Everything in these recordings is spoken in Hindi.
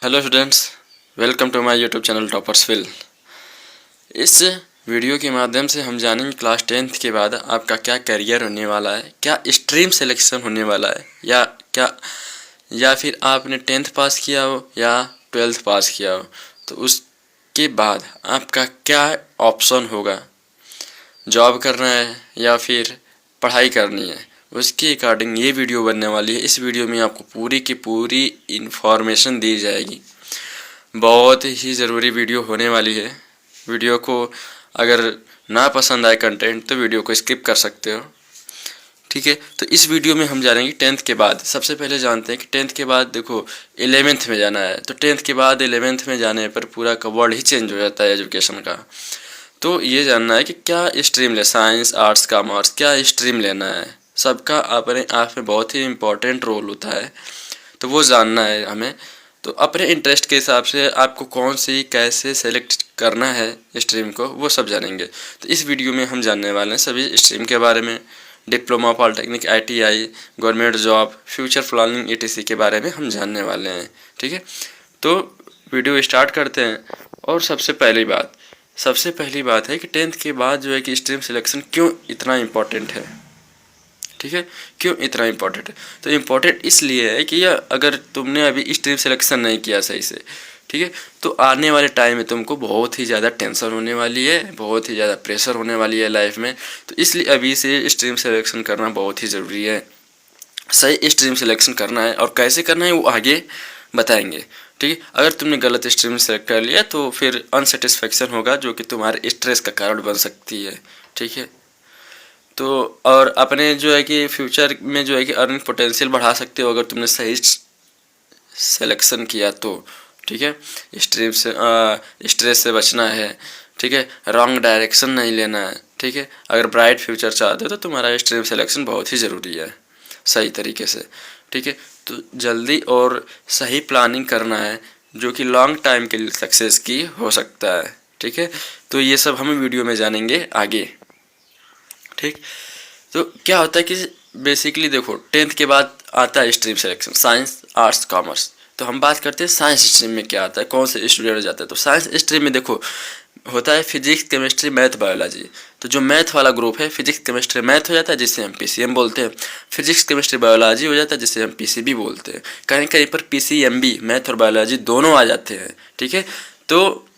Hello students, welcome to my YouTube channel Toppersville. इस वीडियो के माध्यम से हम जानेंगे क्लास 10th के बाद आपका क्या करियर होने वाला है, क्या स्ट्रीम सिलेक्शन होने वाला है, या फिर आपने 10th पास किया हो या 12th पास किया हो तो उसके बाद आपका क्या ऑप्शन होगा, जॉब करना है या फिर पढ़ाई करनी है। उसके अकॉर्डिंग ये वीडियो बनने वाली है। इस वीडियो में आपको पूरी की पूरी इन्फॉर्मेशन दी जाएगी। बहुत ही ज़रूरी वीडियो होने वाली है। वीडियो को अगर ना पसंद आए कंटेंट तो वीडियो को स्किप कर सकते हो, ठीक है। तो इस वीडियो में हम जानेंगे 10th के बाद। सबसे पहले जानते हैं कि 10th के बाद देखो 11th में जाना है, तो 10th के बाद 11th में जाने पर पूरा का वर्ल्ड ही चेंज हो जाता है एजुकेशन का। तो ये जानना है कि क्या स्ट्रीम ले, साइंस आर्ट्स कॉमर्स, क्या स्ट्रीम लेना है। सबका अपने आप में बहुत ही इम्पोर्टेंट रोल होता है, तो वो जानना है हमें। तो अपने इंटरेस्ट के हिसाब से आपको कौन सी कैसे सेलेक्ट करना है स्ट्रीम को, वो सब जानेंगे। तो इस वीडियो में हम जानने वाले हैं सभी स्ट्रीम के बारे में, diploma, polytechnic, ITI, government job, future planning ETC के बारे में हम जानने वाले हैं, ठीक है। तो वीडियो स्टार्ट करते हैं। और सबसे पहली बात है कि 10th के बाद जो है कि स्ट्रीम सिलेक्शन क्यों इतना इम्पोर्टेंट है, ठीक है। क्यों इतना इम्पोर्टेंट है? तो इम्पोर्टेंट इसलिए है कि अगर तुमने अभी स्ट्रीम सिलेक्शन नहीं किया सही से, ठीक है, तो आने वाले टाइम में तुमको बहुत ही ज़्यादा टेंशन होने वाली है, बहुत ही ज़्यादा प्रेशर होने वाली है लाइफ में। तो इसलिए अभी से स्ट्रीम सिलेक्शन करना बहुत ही ज़रूरी है। सही स्ट्रीम सिलेक्शन करना है और कैसे करना है वो आगे बताएंगे, ठीक है। अगर तुमने गलत स्ट्रीम सेलेक्ट कर लिया तो फिर अनसेटिस्फेक्शन होगा, जो कि तुम्हारे स्ट्रेस का कारण बन सकती है, ठीक है। तो और अपने जो है कि फ्यूचर में जो है कि अर्निंग पोटेंशियल बढ़ा सकते हो अगर तुमने सही सिलेक्शन किया तो, ठीक है। स्ट्रीम से स्ट्रेस से बचना है, ठीक है। रॉन्ग डायरेक्शन नहीं लेना है, ठीक है। अगर ब्राइट फ्यूचर चाहते हो तो तुम्हारा स्ट्रीम सिलेक्शन बहुत ही ज़रूरी है सही तरीके से, ठीक है। तो जल्दी और सही प्लानिंग करना है, जो कि लॉन्ग टाइम के लिए सक्सेस की हो सकता है, ठीक है। तो ये सब हम वीडियो में जानेंगे आगे, ठीक। तो क्या होता है कि बेसिकली देखो 10th के बाद आता है stream selection, science arts commerce. तो हम बात करते हैं साइंस स्ट्रीम में क्या आता है, कौन से स्टूडेंट जाते हैं। तो साइंस स्ट्रीम में देखो होता है फिजिक्स, केमिस्ट्री, मैथ, बायोलॉजी। तो जो मैथ वाला ग्रुप है, फिजिक्स केमिस्ट्री मैथ हो जाता है जिसे हम PCM बोलते हैं, फिजिक्स केमिस्ट्री बायोलॉजी हो जाता है जिसे हम PCB बोलते हैं। कहीं कहीं पर PCMB मैथ और बायोलॉजी दोनों आ जाते हैं, ठीक है। तो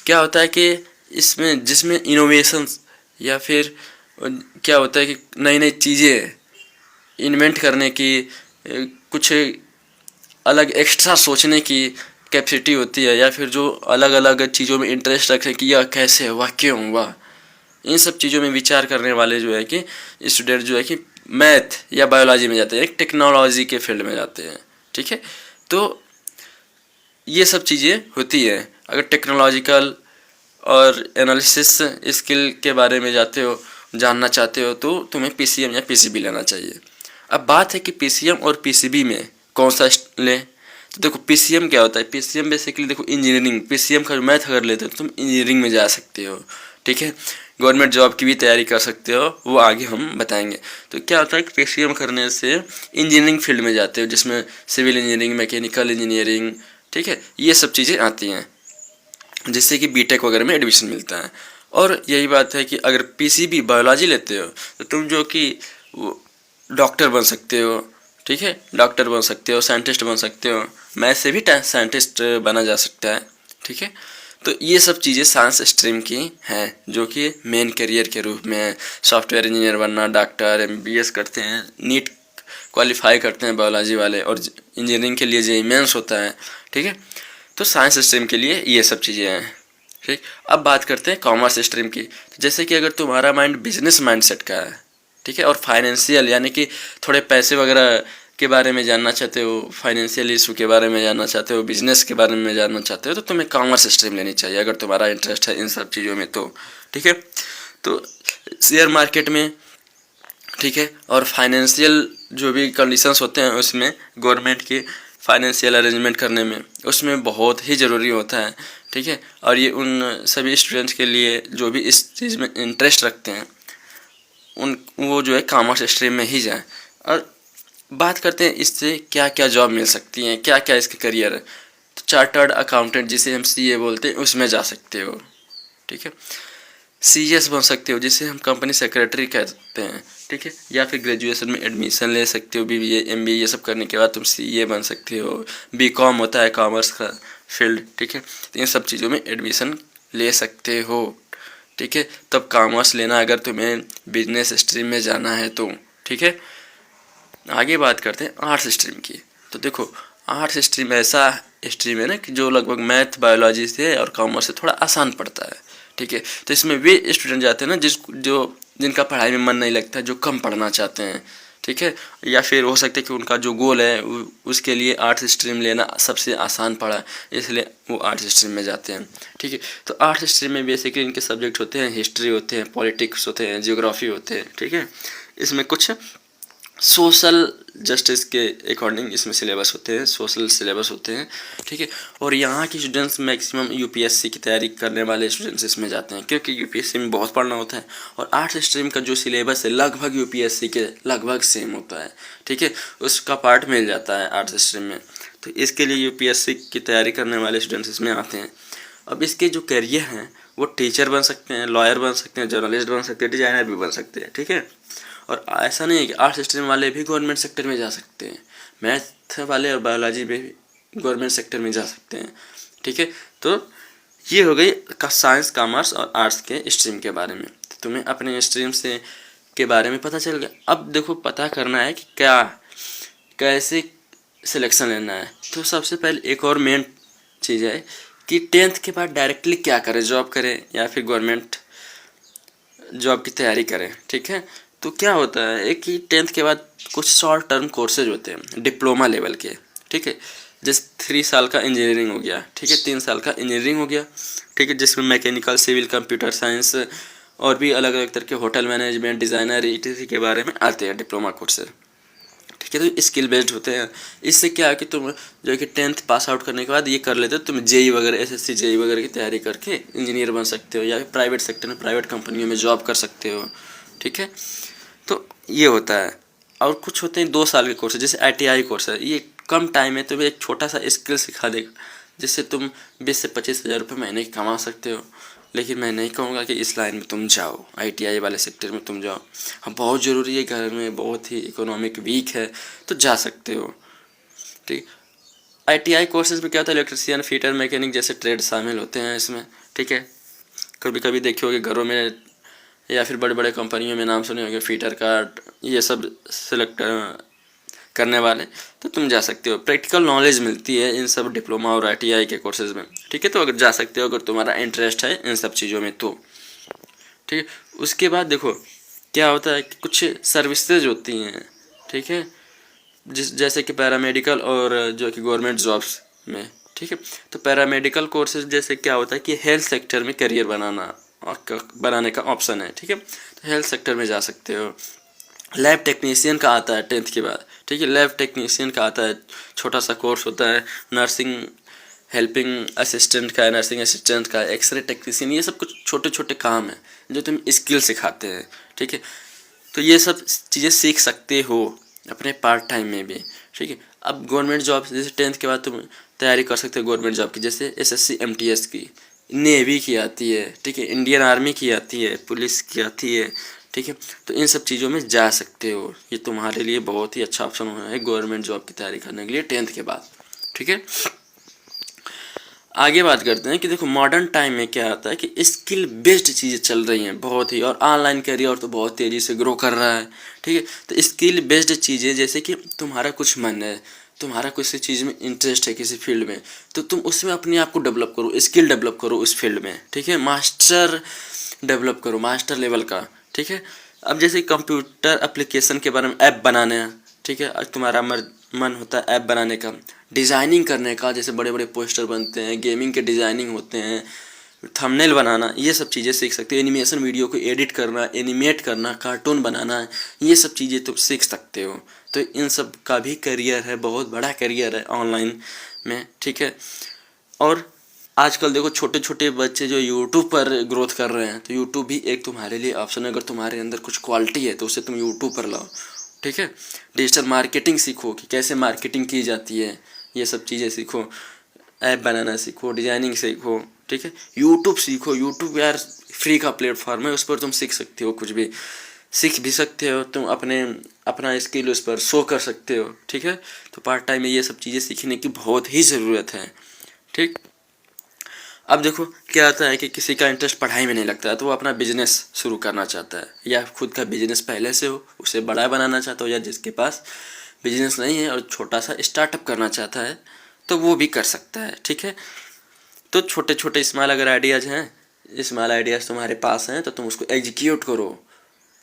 क्या होता है कि इसमें जिसमें इनोवेशंस या फिर क्या होता है कि नई नई चीज़ें इन्वेंट करने की, कुछ अलग एक्स्ट्रा सोचने की कैपेसिटी होती है, या फिर जो अलग अलग चीज़ों में इंटरेस्ट रखें कि यह कैसे हुआ, क्यों हुआ, इन सब चीज़ों में विचार करने वाले जो है कि स्टूडेंट जो है कि मैथ या बायोलॉजी में जाते हैं, टेक्नोलॉजी के फील्ड में जाते हैं, ठीक है। तो ये सब चीज़ें होती है। अगर टेक्नोलॉजिकल और एनालिसिस स्किल के बारे में जाते हो, जानना चाहते हो, तो तुम्हें PCM या PCB लेना चाहिए। अब बात है कि PCM और PCB में कौन सा लें। तो देखो PCM क्या होता है, PCM बेसिकली देखो इंजीनियरिंग, PCM का मैथ अगर लेते हो तो तुम इंजीनियरिंग में जा सकते हो, ठीक है। गवर्नमेंट जॉब की भी तैयारी कर सकते हो, वो आगे हम बताएंगे। तो क्या होता है कि PCM करने से इंजीनियरिंग फील्ड में जाते हो, जिसमें सिविल इंजीनियरिंग, मैकेनिकल इंजीनियरिंग, ठीक है, ये सब चीज़ें आती हैं, जिससे कि BTech वगैरह में एडमिशन मिलता है। और यही बात है कि अगर PCB बायोलॉजी लेते हो तो तुम जो कि डॉक्टर बन सकते हो, ठीक है, डॉक्टर बन सकते हो, साइंटिस्ट बन सकते हो, मैथ से भी साइंटिस्ट बना जा सकता है, ठीक है। तो ये सब चीज़ें साइंस स्ट्रीम की हैं, जो कि मेन करियर के रूप में सॉफ्टवेयर इंजीनियर बनना, डॉक्टर, MBBS करते हैं, नीट क्वालिफाई करते हैं बायोलॉजी वाले, और इंजीनियरिंग के लिए JEE मेंस होता है, ठीक है। तो साइंस स्ट्रीम के लिए ये सब चीज़ें हैं, ठीक। अब बात करते हैं कॉमर्स स्ट्रीम की। तो जैसे कि अगर तुम्हारा माइंड बिजनेस माइंडसेट का है, ठीक है, और फाइनेंशियल यानी कि थोड़े पैसे वगैरह के बारे में जानना चाहते हो, फाइनेंशियल इशू के बारे में जानना चाहते हो, बिजनेस के बारे में जानना चाहते हो, तो तुम्हें कॉमर्स स्ट्रीम लेनी चाहिए अगर तुम्हारा इंटरेस्ट है इन सब चीज़ों में, तो ठीक है। तो शेयर मार्केट में, ठीक है, और फाइनेंशियल जो भी कंडीशंस होते हैं उसमें गवर्नमेंट के फाइनेंशियल अरेंजमेंट करने में, उसमें बहुत ही ज़रूरी होता है, ठीक है। और ये उन सभी स्टूडेंट्स के लिए जो भी इस चीज़ में इंटरेस्ट रखते हैं, वो जो है कॉमर्स स्ट्रीम में ही जाएं। और बात करते हैं इससे क्या क्या जॉब मिल सकती हैं, क्या क्या इसके करियर है। तो चार्टर्ड अकाउंटेंट जिसे हम सीए बोलते हैं उसमें जा सकते हो, ठीक है। सीएस बन सकते हो जिसे हम कंपनी सेक्रेटरी कहते हैं, ठीक है। या फिर ग्रेजुएशन में एडमिशन ले सकते हो, बीबीए एमबीए ये सब करने के बाद तुम सीए बन सकते हो। बीकॉम होता है कॉमर्स का फील्ड, ठीक है। तो इन सब चीज़ों में एडमिशन ले सकते हो, ठीक है। तब कॉमर्स लेना अगर तुम्हें बिजनेस स्ट्रीम में जाना है तो, ठीक है। आगे बात करते हैं आर्ट्स स्ट्रीम की। तो देखो आर्ट्स स्ट्रीम ऐसा स्ट्रीम है ना कि जो लगभग मैथ बायोलॉजी से और कॉमर्स से थोड़ा आसान पड़ता है, ठीक है। तो इसमें वे स्टूडेंट जाते हैं ना जिनका पढ़ाई में मन नहीं लगता, जो कम पढ़ना चाहते हैं, ठीक है। या फिर हो सकता है कि उनका जो गोल है उसके लिए आर्ट्स स्ट्रीम लेना सबसे आसान पड़ा, इसलिए वो आर्ट्स स्ट्रीम में जाते हैं, ठीक है। तो आर्ट्स स्ट्रीम में बेसिकली इनके सब्जेक्ट होते हैं हिस्ट्री होते हैं, पॉलिटिक्स होते हैं, जियोग्राफी होते हैं, ठीक है। इसमें कुछ सोशल जस्टिस के अकॉर्डिंग इसमें सिलेबस होते हैं, सोशल सिलेबस होते हैं, ठीक है। और यहाँ के स्टूडेंट्स मैक्सिमम यूपीएससी की तैयारी करने वाले स्टूडेंट्स इसमें जाते हैं, क्योंकि यूपीएससी में बहुत पढ़ना होता है और आर्ट्स स्ट्रीम का जो सिलेबस है लगभग यूपीएससी के लगभग सेम होता है, ठीक है। उसका पार्ट मिल जाता है आर्ट्स स्ट्रीम में, तो इसके लिए यूपीएससी की तैयारी करने वाले स्टूडेंट्स इसमें आते हैं। अब इसके जो करियर हैं वो टीचर बन सकते हैं, लॉयर बन सकते हैं, जर्नलिस्ट बन सकते हैं, डिजाइनर भी बन सकते हैं, ठीक है। और ऐसा नहीं है कि आर्ट्स स्ट्रीम वाले भी गवर्नमेंट सेक्टर में जा सकते हैं, मैथ वाले और बायोलॉजी भी गवर्नमेंट सेक्टर में जा सकते हैं, ठीक है। तो ये हो गई साइंस कॉमर्स और आर्ट्स के स्ट्रीम के बारे में। तो तुम्हें अपने स्ट्रीम से के बारे में पता चल गया। अब देखो पता करना है कि कैसे सिलेक्शन लेना है। तो सबसे पहले एक और मेन चीज़ है कि 10th के बाद डायरेक्टली क्या करें, जॉब करें या फिर गवर्नमेंट जॉब की तैयारी करें, ठीक है। तो क्या होता है कि 10th के बाद कुछ शॉर्ट टर्म कोर्सेज होते हैं डिप्लोमा लेवल के, ठीक है। जैसे 3 साल का इंजीनियरिंग हो गया, ठीक है, 3 साल का इंजीनियरिंग हो गया, ठीक है, जिसमें मैकेनिकल, सिविल, कंप्यूटर साइंस और भी अलग अलग तरह के होटल मैनेजमेंट, डिज़ाइनर etc के बारे में आते हैं डिप्लोमा कोर्सेज, ठीक है। तो स्किल बेस्ड होते हैं। इससे क्या है कि तुम जो है कि 10th पास आउट करने के बाद ये कर लेते हो, तुम जेई वगैरह एसएससी जेई वगैरह की तैयारी करके इंजीनियर बन सकते हो या फिर प्राइवेट सेक्टर में प्राइवेट कंपनियों में जॉब कर सकते हो, ठीक है। तो ये होता है। और कुछ होते हैं 2 साल के कोर्स, जैसे ITI कोर्स है, ये कम टाइम में तुम्हें एक छोटा सा स्किल सिखा देगा जिससे तुम 20 से 25 हज़ार रुपये महीने कमा सकते हो। लेकिन मैं नहीं कहूँगा कि इस लाइन में तुम जाओ, ITI वाले सेक्टर में तुम जाओ। हाँ बहुत ज़रूरी है, घर में बहुत ही इकोनॉमिक वीक है तो जा सकते हो, ठीक। ITI कोर्सेज में क्या होता है, इलेक्ट्रिशियन, फिटर, मैकेनिक जैसे ट्रेड शामिल होते हैं इसमें, ठीक है। कभी कभी देखिए होगे घरों में या फिर बड़े बड़े कंपनियों में नाम सुने होंगे फिटर का, ये सब सेलेक्ट करने वाले, तो तुम जा सकते हो। प्रैक्टिकल नॉलेज मिलती है इन सब डिप्लोमा और ITI के कोर्सेज में, ठीक है। तो अगर जा सकते हो अगर तुम्हारा इंटरेस्ट है इन सब चीज़ों में तो, ठीक है। उसके बाद देखो क्या होता है कि कुछ सर्विसेज होती हैं, ठीक है, जैसे कि पैरामेडिकल और जो कि गवर्नमेंट जॉब्स में, ठीक है। तो पैरामेडिकल कोर्सेज जैसे क्या होता है कि हेल्थ सेक्टर में करियर बनाने का ऑप्शन है, ठीक है। तो हेल्थ सेक्टर में जा सकते हो। लैब टेक्नीशियन का आता है 10th के बाद, ठीक है। लैब टेक्नीशियन का आता है, छोटा सा कोर्स होता है। नर्सिंग हेल्पिंग असिस्टेंट का, नर्सिंग असिस्टेंट का, एक्सरे टेक्नीशियन, ये सब कुछ छोटे छोटे काम हैं जो तुम स्किल सिखाते हैं, ठीक है। तो ये सब चीज़ें सीख सकते हो अपने पार्ट टाइम में भी, ठीक है। अब गवर्नमेंट जॉब जैसे 10th के बाद तुम तैयारी कर सकते हो गवर्नमेंट जॉब की, जैसे SSC MTS की, नेवी की आती है, ठीक है, इंडियन आर्मी की आती है, पुलिस की आती है, ठीक है। तो इन सब चीज़ों में जा सकते हो, ये तुम्हारे लिए बहुत ही अच्छा ऑप्शन है गवर्नमेंट जॉब की तैयारी करने के लिए 10th के बाद, ठीक है। आगे बात करते हैं कि देखो मॉडर्न टाइम में क्या आता है कि स्किल बेस्ड चीज़ें चल रही हैं बहुत ही, और ऑनलाइन करियर तो बहुत तेज़ी से ग्रो कर रहा है, ठीक है। तो स्किल बेस्ड चीज़ें जैसे कि तुम्हारा कुछ मन है, तुम्हारा किसी चीज़ में इंटरेस्ट है किसी फील्ड में, तो तुम उसमें अपने आप को डेवलप करो, स्किल डेवलप करो उस फील्ड में, ठीक है। मास्टर डेवलप करो, मास्टर लेवल का, ठीक है। अब जैसे कंप्यूटर एप्लीकेशन के बारे में ऐप बनाने हैं, ठीक है, तुम्हारा मन होता है ऐप बनाने का, डिज़ाइनिंग करने का, जैसे बड़े बड़े पोस्टर बनते हैं, गेमिंग के डिज़ाइनिंग होते हैं, थंबनेल बनाना, ये सब चीज़ें सीख सकते हो। एनिमेशन वीडियो को एडिट करना, एनिमेट करना, कार्टून बनाना, ये सब चीज़ें तुम सीख सकते हो। तो इन सब का भी करियर है, बहुत बड़ा करियर है ऑनलाइन में, ठीक है। और आजकल देखो छोटे छोटे बच्चे जो यूट्यूब पर ग्रोथ कर रहे हैं, तो यूट्यूब भी एक तुम्हारे लिए ऑप्शन है। अगर तुम्हारे अंदर कुछ क्वालिटी है तो उसे तुम यूट्यूब पर लाओ, ठीक है। डिजिटल मार्केटिंग सीखो कि कैसे मार्केटिंग की जाती है, ये सब चीज़ें सीखो। ऐप बनाना सीखो, डिजाइनिंग सीखो, ठीक है। यूट्यूब सीखो, यूट्यूब यार फ्री का प्लेटफॉर्म है, उस पर तुम सीख सकते हो, कुछ भी सीख भी सकते हो तुम, अपना स्किल उस पर शो कर सकते हो, ठीक है। तो पार्ट टाइम में ये सब चीज़ें सीखने की बहुत ही ज़रूरत है, ठीक। अब देखो क्या होता है कि किसी का इंटरेस्ट पढ़ाई में नहीं लगता है तो वो अपना बिजनेस शुरू करना चाहता है, या खुद का बिजनेस पहले से हो उसे बड़ा बनाना चाहता हो, या जिसके पास बिजनेस नहीं है और छोटा सा स्टार्टअप करना चाहता है तो वो भी कर सकता है, ठीक है। तो छोटे छोटे स्मॉल अगर आइडियाज़ हैं, स्मॉल आइडियाज़ तुम्हारे पास हैं तो तुम उसको एग्जीक्यूट करो।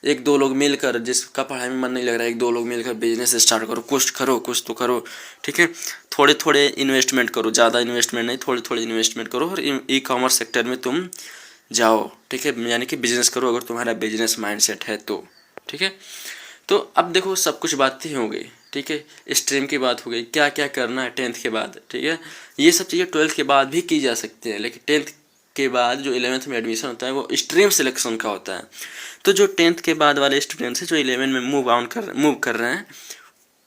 एक दो लोग मिलकर, जिसका पढ़ाई में मन नहीं लग रहा है, एक दो लोग मिलकर बिजनेस स्टार्ट करो, कुछ तो करो, ठीक है। थोड़े थोड़े इन्वेस्टमेंट करो, ज़्यादा इन्वेस्टमेंट नहीं, थोड़े थोड़े इन्वेस्टमेंट करो और ई कॉमर्स सेक्टर में तुम जाओ, ठीक है। यानी कि बिजनेस करो अगर तुम्हारा बिजनेस माइंडसेट है तो, ठीक है। तो अब देखो सब कुछ बातें हो गई, ठीक है। स्ट्रीम की बात हो गई, क्या क्या करना है 10th के बाद, ठीक है। ये सब चीज़ें 12th के बाद भी की जा सकती हैं, लेकिन 10th के बाद जो 11th में एडमिशन होता है वो स्ट्रीम सिलेक्शन का होता है। तो जो 10th के बाद वाले स्टूडेंट्स हैं जो 11 में मूव कर रहे हैं,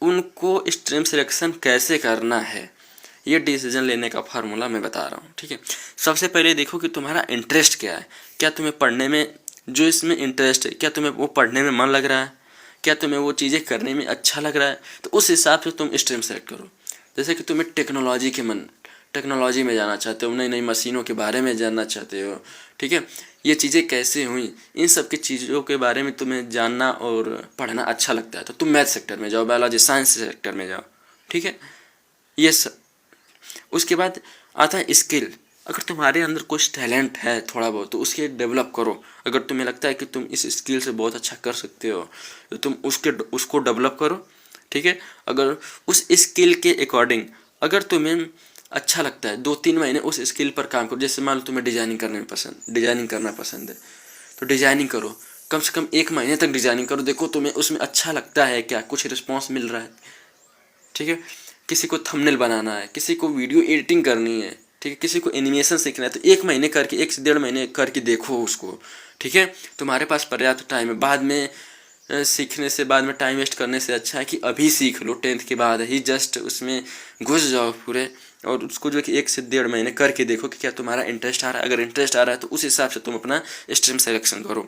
उनको स्ट्रीम सिलेक्शन कैसे करना है ये डिसीजन लेने का फार्मूला मैं बता रहा हूँ, ठीक है। सबसे पहले देखो कि तुम्हारा इंटरेस्ट क्या है, क्या तुम्हें पढ़ने में, जो इसमें इंटरेस्ट है, क्या तुम्हें वो पढ़ने में मन लग रहा है, क्या तुम्हें वो चीज़ें करने में अच्छा लग रहा है, तो उस हिसाब से तुम स्ट्रीम सेलेक्ट करो। जैसे कि तुम्हें टेक्नोलॉजी में जाना चाहते हो, नई नई मशीनों के बारे में जानना चाहते हो, ठीक है। ये चीज़ें कैसे हुई, इन सब की चीज़ों के बारे में तुम्हें जानना और पढ़ना अच्छा लगता है तो तुम मैथ सेक्टर में जाओ, बायोलॉजी साइंस सेक्टर में जाओ, ठीक है। ये सब उसके बाद आता है स्किल। अगर तुम्हारे अंदर कुछ टैलेंट है थोड़ा बहुत तो उसके डेवलप करो। अगर तुम्हें लगता है कि तुम इस स्किल से बहुत अच्छा कर सकते हो तो तुम उसको डेवलप करो, ठीक है। अगर उस स्किल के अकॉर्डिंग अगर तुम्हें अच्छा लगता है 2-3 महीने उस स्किल पर काम करो। जैसे मान लो तुम्हें डिजाइनिंग करना पसंद है तो डिजाइनिंग करो, कम से कम 1 महीने तक डिजाइनिंग करो, देखो तुम्हें उसमें अच्छा लगता है क्या, कुछ रिस्पॉन्स मिल रहा है, ठीक है। किसी को थंबनेल बनाना है, किसी को वीडियो एडिटिंग करनी है, ठीक है, किसी को एनिमेशन सीखना है तो 1 महीने करके, 1 से 1.5 महीने करके देखो उसको, ठीक है। तुम्हारे पास पर्याप्त टाइम है, बाद में सीखने से, बाद में टाइम वेस्ट करने से अच्छा है कि अभी सीख लो, 10th के बाद ही जस्ट उसमें घुस जाओ पूरे, और उसको जो कि 1 से 1.5 महीने करके देखो कि क्या तुम्हारा इंटरेस्ट आ रहा है। अगर इंटरेस्ट आ रहा है तो उस हिसाब से तुम अपना स्ट्रीम सेलेक्शन करो,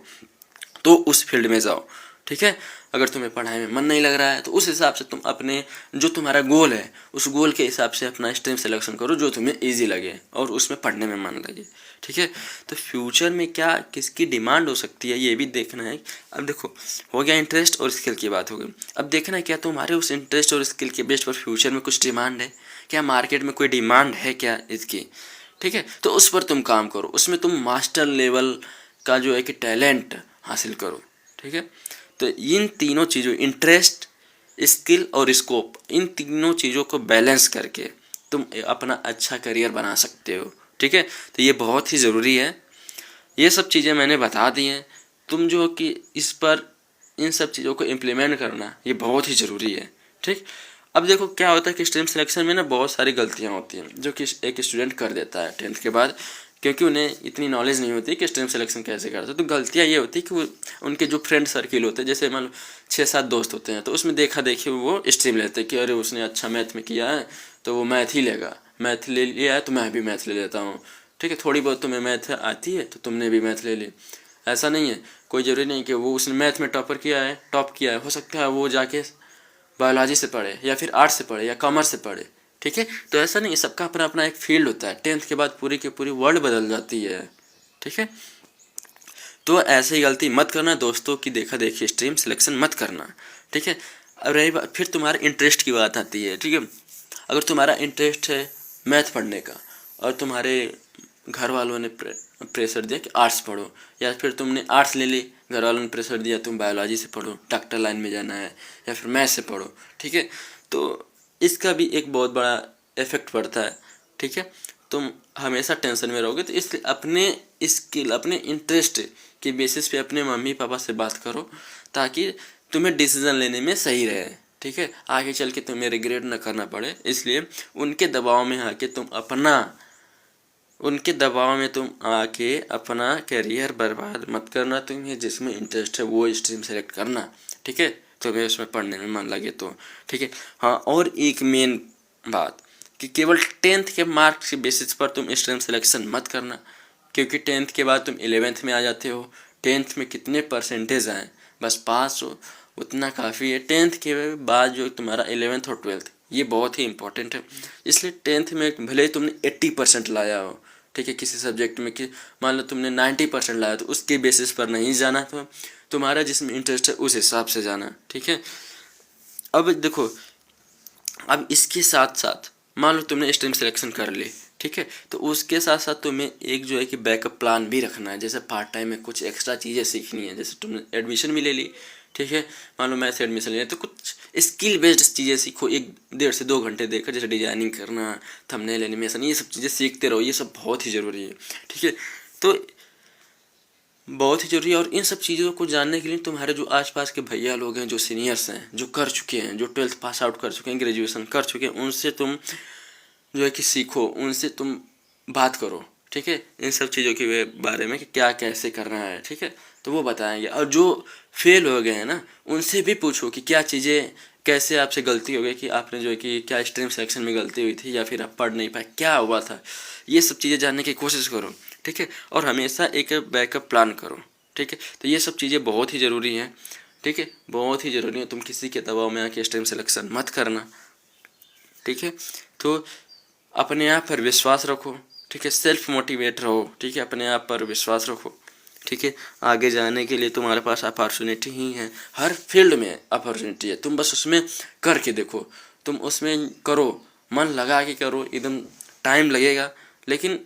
तो उस फील्ड में जाओ, ठीक है। अगर तुम्हें पढ़ाई में मन नहीं लग रहा है तो उस हिसाब से तुम अपने जो तुम्हारा गोल है उस गोल के हिसाब से अपना स्ट्रीम सिलेक्शन करो जो तुम्हें इजी लगे और उसमें पढ़ने में मन लगे, ठीक है। तो फ्यूचर में क्या किसकी डिमांड हो सकती है ये भी देखना है। अब देखो हो गया इंटरेस्ट और स्किल की बात हो गई, अब देखना है क्या तुम्हारे उस इंटरेस्ट और स्किल के बेस पर फ्यूचर में कुछ डिमांड है क्या, मार्केट में कोई डिमांड है क्या इसकी, ठीक है। तो उस पर तुम काम करो, उसमें तुम मास्टर लेवल का जो है कि टैलेंट हासिल करो, ठीक है। तो इन तीनों चीज़ों इंटरेस्ट, स्किल और स्कोप, इन तीनों चीज़ों को बैलेंस करके तुम अपना अच्छा करियर बना सकते हो, ठीक है। तो ये बहुत ही ज़रूरी है, ये सब चीज़ें मैंने बता दी हैं, तुम जो कि इस पर इन सब चीज़ों को इम्प्लीमेंट करना ये बहुत ही ज़रूरी है, ठीक। अब देखो क्या होता है कि स्ट्रीम सिलेक्शन में ना बहुत सारी गलतियाँ होती हैं जो कि एक स्टूडेंट कर देता है 10th के बाद, क्योंकि उन्हें इतनी नॉलेज नहीं होती कि स्ट्रीम सिलेक्शन कैसे करते। तो गलतियाँ ये होती है कि वो उनके जो फ्रेंड सर्किल होते हैं, जैसे मान लो 6-7 दोस्त होते हैं तो उसमें देखा देखी वो स्ट्रीम लेते हैं कि अरे उसने अच्छा मैथ में किया है तो वो मैथ ही लेगा, मैथ ले लिया है तो मैं भी मैथ ले लेता हूँ, ठीक है। थोड़ी बहुत तुम्हें मैथ आती है तो तुमने भी मैथ ले ली, ऐसा नहीं है। कोई ज़रूरी नहीं कि वो उसने मैथ में टॉप किया है, हो सकता है वो जाके बायोलॉजी से पढ़े या फिर आर्ट्स से पढ़े या कॉमर्स से पढ़े, ठीक है। तो ऐसा नहीं, सबका अपना अपना एक फील्ड होता है। 10th के बाद पूरी की पूरी वर्ल्ड बदल जाती है, ठीक है। तो ऐसे ही गलती मत करना, दोस्तों की देखा देखी स्ट्रीम सिलेक्शन मत करना, ठीक है। अब रही बात फिर तुम्हारे इंटरेस्ट की बात आती है, ठीक है। अगर तुम्हारा इंटरेस्ट है मैथ पढ़ने का और तुम्हारे घर वालों ने प्रेशर दिया कि आर्ट्स पढ़ो, या फिर तुमने आर्ट्स ले ली, घर वालों ने प्रेशर दिया तुम बायोलॉजी से पढ़ो, डॉक्टर लाइन में जाना है, या फिर मैथ से पढ़ो, ठीक है। तो इसका भी एक बहुत बड़ा इफेक्ट पड़ता है, ठीक है। तुम हमेशा टेंशन में रहोगे, तो इसलिए अपने स्किल, अपने इंटरेस्ट के बेसिस पे अपने मम्मी पापा से बात करो ताकि तुम्हें डिसीजन लेने में सही रहे, ठीक है। आगे चल के तुम्हें रिग्रेट ना करना पड़े, इसलिए उनके दबाव में आके तुम आके अपना करियर बर्बाद मत करना। तुम्हें जिसमें इंटरेस्ट है वो स्ट्रीम सेलेक्ट करना, ठीक है, तुम्हें उसमें पढ़ने में मन लगे तो, ठीक है। हाँ, और एक मेन बात कि केवल 10th के मार्क्स के बेसिस पर तुम स्ट्रीम सिलेक्शन मत करना, क्योंकि 10th के बाद तुम 11th में आ जाते हो। 10th में कितने परसेंटेज आए, बस पास हो उतना काफ़ी है। 10th के बाद जो तुम्हारा 11th और 12th ये बहुत ही इंपॉर्टेंट है। इसलिए 10th में भले ही तुमने 80% लाया हो, ठीक है, किसी सब्जेक्ट में, कि मान लो तुमने 90% लाया, तो उसके बेसिस पर नहीं जाना, तो तुम्हारा जिसमें इंटरेस्ट है उस हिसाब से जाना, ठीक है। अब देखो, अब इसके साथ साथ मान लो तुमने स्ट्रीम सिलेक्शन कर ली, ठीक है, तो उसके साथ साथ तुम्हें एक जो है कि बैकअप प्लान भी रखना है। जैसे पार्ट टाइम में कुछ एक्स्ट्रा चीज़ें सीखनी है, जैसे तुमने एडमिशन भी ले ली, ठीक है, मान लो मैथ एडमिशन लिया, तो कुछ स्किल बेस्ड चीज़ें सीखो 1 से 2 घंटे देकर, जैसे डिजाइनिंग करना, थंबनेल एनिमेशन, ये सब चीज़ें सीखते रहो। ये सब बहुत ही ज़रूरी है, ठीक है, तो बहुत ही ज़रूरी है। और इन सब चीज़ों को जानने के लिए तुम्हारे जो आसपास के भैया लोग हैं, जो सीनियर्स हैं, जो कर चुके हैं, जो 12th पास आउट कर चुके हैं, ग्रेजुएशन कर चुके हैं, उनसे तुम जो है कि सीखो, उनसे तुम बात करो, ठीक है, इन सब चीज़ों के बारे में कि क्या कैसे करना है, ठीक है, तो वो बताएंगे। और जो फेल हो गए हैं ना, उनसे भी पूछो कि क्या चीज़ें, कैसे आपसे गलती हो गई, कि आपने जो है कि क्या स्ट्रीम सिलेक्शन में गलती हुई थी, या फिर आप पढ़ नहीं पाए, क्या हुआ था, ये सब चीज़ें जानने की कोशिश करो, ठीक है। और हमेशा एक बैकअप प्लान करो, ठीक है। तो ये सब चीज़ें बहुत ही ज़रूरी हैं, ठीक है, बहुत ही ज़रूरी है। तुम किसी के दबाव में आके स्ट्रीम सिलेक्शन मत करना, ठीक है। तो अपने आप पर विश्वास रखो, ठीक है, सेल्फ मोटिवेट रहो, ठीक है, अपने आप पर विश्वास रखो, ठीक है। आगे जाने के लिए तुम्हारे पास अपॉर्चुनिटी ही है, हर फील्ड में अपॉर्चुनिटी है, तुम बस उसमें करके देखो, तुम उसमें करो, मन लगा के करो, एकदम टाइम लगेगा, लेकिन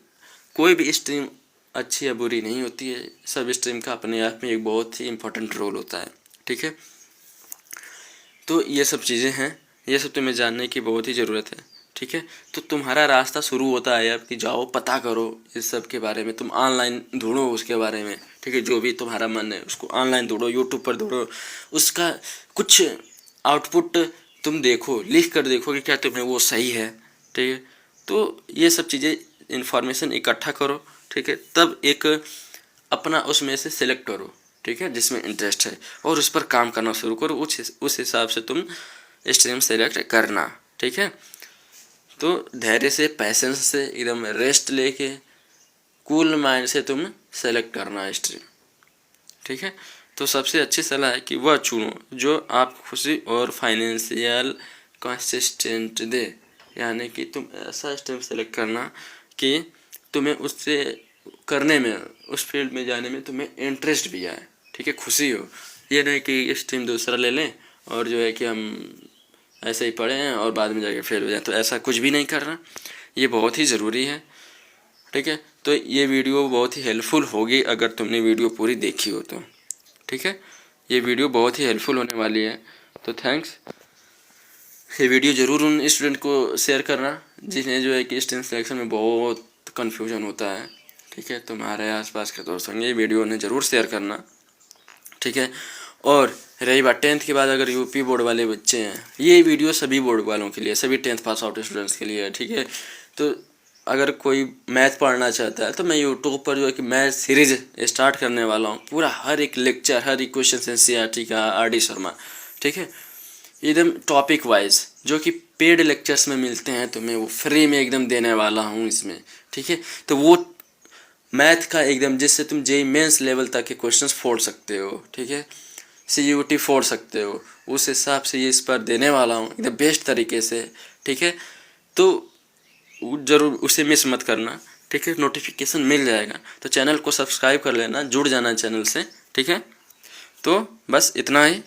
कोई भी स्ट्रीम अच्छी या बुरी नहीं होती है। सब स्ट्रीम का अपने आप में एक बहुत ही इम्पोर्टेंट रोल होता है, ठीक है। तो ये सब चीज़ें हैं, ये सब तुम्हें जानने की बहुत ही ज़रूरत है, ठीक है। तो तुम्हारा रास्ता शुरू होता है अब कि जाओ पता करो इस सब के बारे में, तुम ऑनलाइन ढूंढो उसके बारे में, ठीक है, जो भी तुम्हारा मन है उसको ऑनलाइन ढूंढो, यूट्यूब पर ढूंढो, उसका कुछ आउटपुट तुम देखो, लिख कर देखो कि क्या तुम्हें वो सही है, ठीक है। तो ये सब चीज़ें इन्फॉर्मेशन इकट्ठा करो, ठीक है, तब एक अपना उसमें से सिलेक्ट करो, ठीक है, जिसमें इंटरेस्ट है, और उस पर काम करना शुरू करो, उस हिसाब से तुम स्ट्रीम सेलेक्ट करना, ठीक है। तो धैर्य से, पैसेंस से, एकदम रेस्ट लेके, कूल माइंड से तुम सेलेक्ट करना स्ट्रीम, ठीक है। तो सबसे अच्छी सलाह है कि वह चुनो जो आप खुशी और फाइनेंशियल कंसिस्टेंट दे, यानी कि तुम ऐसा स्ट्रीम सेलेक्ट करना कि तुम्हें उससे करने में, उस फील्ड में जाने में तुम्हें इंटरेस्ट भी आए, ठीक है, खुशी हो। ये नहीं कि स्ट्रीम दूसरा ले लें और जो है कि हम ऐसे ही पढ़े हैं और बाद में जाके फेल हो जाए, तो ऐसा कुछ भी नहीं करना, ये बहुत ही ज़रूरी है, ठीक है। तो ये वीडियो बहुत ही हेल्पफुल होगी अगर तुमने वीडियो पूरी देखी हो तो, ठीक है, ये वीडियो बहुत ही हेल्पफुल होने वाली है। तो थैंक्स। ये वीडियो ज़रूर उन स्टूडेंट को शेयर करना जिन्हें जो है कि स्ट्रीम सिलेक्शन में बहुत कन्फ्यूजन होता है, ठीक है। तुम्हारे आसपास के दोस्त होंगे, ये वीडियो उन्हें ज़रूर शेयर करना, ठीक है। और रही बात 10th के बाद, अगर यूपी बोर्ड वाले बच्चे हैं, ये वीडियो सभी बोर्ड वालों के लिए, सभी 10th पास आउट स्टूडेंट्स के लिए है, ठीक है। तो अगर कोई मैथ पढ़ना चाहता है तो मैं यूट्यूब पर जो है कि मैथ सीरीज स्टार्ट करने वाला हूँ, पूरा हर एक लेक्चर, हर एक क्वेश्चन एनसीईआरटी का, RD शर्मा, ठीक है, एकदम टॉपिक वाइज, जो कि पेड लेक्चर्स में मिलते हैं तुम्हें, वो फ्री में एकदम देने वाला हूँ इसमें, ठीक है। तो वो मैथ का एकदम, जिससे तुम JEE मेंस लेवल तक के क्वेश्चंस फोड़ सकते हो, ठीक है, CUT फोड़ सकते हो, उस हिसाब से ये इस पर देने वाला हूँ एकदम बेस्ट तरीके से, ठीक है। तो ज़रूर उसे मिस मत करना, ठीक है, नोटिफिकेशन मिल जाएगा, तो चैनल को सब्सक्राइब कर लेना, जुड़ जाना चैनल से, ठीक है। तो बस इतना ही।